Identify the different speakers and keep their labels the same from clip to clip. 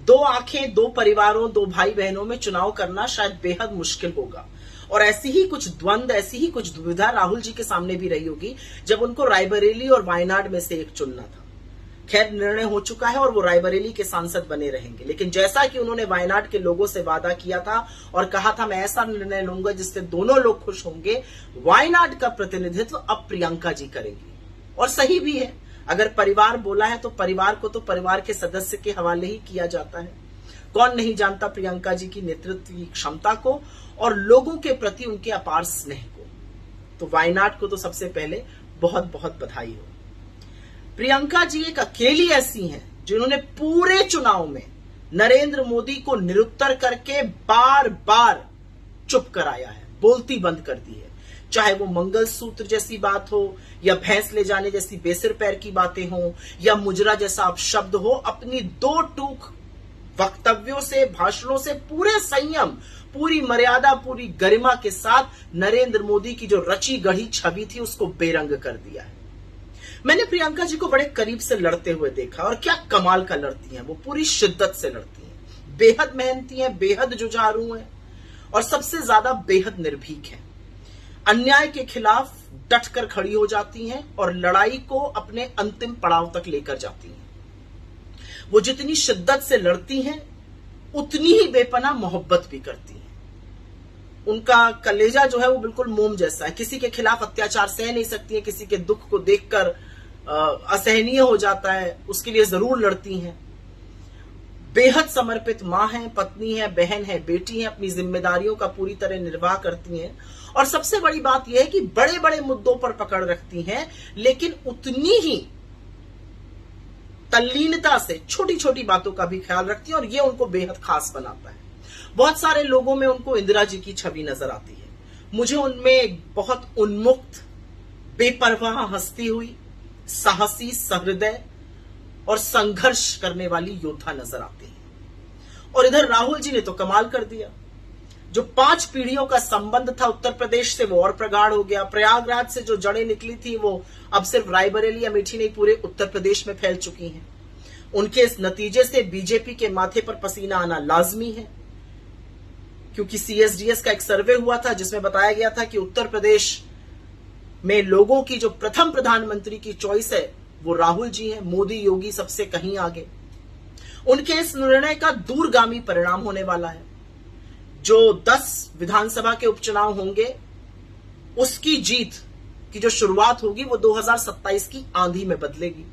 Speaker 1: दो आंखें, दो परिवारों, दो भाई बहनों में चुनाव करना शायद बेहद मुश्किल होगा। और ऐसी ही कुछ द्वंद, ऐसी ही कुछ दुविधा राहुल जी के सामने भी रही होगी जब उनको रायबरेली और वायनाड में से एक चुनना था। खैर, निर्णय हो चुका है और वो रायबरेली के सांसद बने रहेंगे। लेकिन जैसा कि उन्होंने वायनाड के लोगों से वादा किया था और कहा था मैं ऐसा निर्णय लूंगा जिससे दोनों लोग खुश होंगे, वायनाड का प्रतिनिधित्व अब प्रियंका जी करेंगी। और सही भी है, अगर परिवार बोला है तो परिवार को तो परिवार के सदस्य के हवाले ही किया जाता है। कौन नहीं जानता प्रियंका जी की नेतृत्व की क्षमता को और लोगों के प्रति उनके अपार स्नेह को। तो वायनाड को तो सबसे पहले बहुत बहुत बधाई हो। प्रियंका जी एक अकेली ऐसी हैं जिन्होंने पूरे चुनाव में नरेंद्र मोदी को निरुत्तर करके बार बार चुप कराया है, बोलती बंद कर दी है। चाहे वो मंगलसूत्र जैसी बात हो या भैंस ले जाने जैसी बेसिर पैर की बातें हो या मुजरा जैसा अपशब्द हो, अपनी दो टूक वक्तव्यों से, भाषणों से पूरे संयम, पूरी मर्यादा, पूरी गरिमा के साथ नरेंद्र मोदी की जो रची गढ़ी छवि थी उसको बेरंग कर दिया है। मैंने प्रियंका जी को बड़े करीब से लड़ते हुए देखा और क्या कमाल का लड़ती हैं। वो पूरी शिद्दत से लड़ती हैं, बेहद मेहनती हैं, बेहद जुझारू हैं और सबसे ज्यादा बेहद निर्भीक हैं। अन्याय के खिलाफ डट कर खड़ी हो जाती हैं और लड़ाई को अपने अंतिम पड़ाव तक लेकर जाती हैं। वो जितनी शिद्दत से लड़ती हैं उतनी ही बेपनाह मोहब्बत भी करती हैं। उनका कलेजा जो है वो बिल्कुल मोम जैसा है। किसी के खिलाफ अत्याचार सह नहीं सकती है, किसी के दुख को देखकर असहनीय हो जाता है, उसके लिए जरूर लड़ती हैं। बेहद समर्पित मां है, पत्नी है, बहन है, बेटी है, अपनी जिम्मेदारियों का पूरी तरह निर्वाह करती हैं। और सबसे बड़ी बात यह है कि बड़े बड़े मुद्दों पर पकड़ रखती हैं, लेकिन उतनी ही तल्लीनता से छोटी छोटी बातों का भी ख्याल रखती हैं और यह उनको बेहद खास बनाता है। बहुत सारे लोगों में उनको इंदिरा जी की छवि नजर आती है, मुझे उनमें एक बहुत उन्मुक्त, बेपरवाह हंसती हुई, साहसी, सहृदय और संघर्ष करने वाली योद्धा नजर आती है। और इधर राहुल जी ने तो कमाल कर दिया। जो 5 पीढ़ियों का संबंध था उत्तर प्रदेश से वो और प्रगाढ़ हो गया। प्रयागराज से जो जड़ें निकली थी वो अब सिर्फ रायबरेली या अमेठी नहीं पूरे उत्तर प्रदेश में फैल चुकी हैं। उनके इस नतीजे से बीजेपी के माथे पर पसीना आना लाजमी है, क्योंकि सीएसडीएस का एक सर्वे हुआ था जिसमें बताया गया था कि उत्तर प्रदेश में लोगों की जो प्रथम प्रधानमंत्री की चॉइस है वो राहुल जी हैं। मोदी, योगी सबसे कहीं आगे। उनके इस निर्णय का दूरगामी परिणाम होने वाला है। जो 10 विधानसभा के उपचुनाव होंगे उसकी जीत की जो शुरुआत होगी वो 2027 की आंधी में बदलेगी।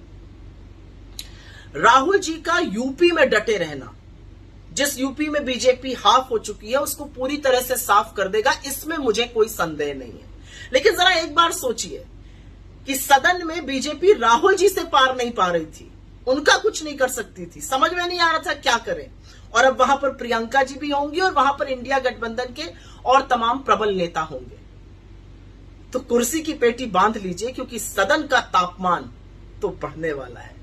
Speaker 1: राहुल जी का यूपी में डटे रहना, जिस यूपी में बीजेपी हाफ हो चुकी है, उसको पूरी तरह से साफ कर देगा, इसमें मुझे कोई संदेह नहीं है। लेकिन जरा एक बार सोचिए कि सदन में बीजेपी राहुल जी से पार नहीं पा रही थी, उनका कुछ नहीं कर सकती थी, समझ में नहीं आ रहा था क्या करें। और अब वहां पर प्रियंका जी भी होंगी और वहां पर इंडिया गठबंधन के और तमाम प्रबल नेता होंगे। तो कुर्सी की पेटी बांध लीजिए, क्योंकि सदन का तापमान तो बढ़ने वाला है।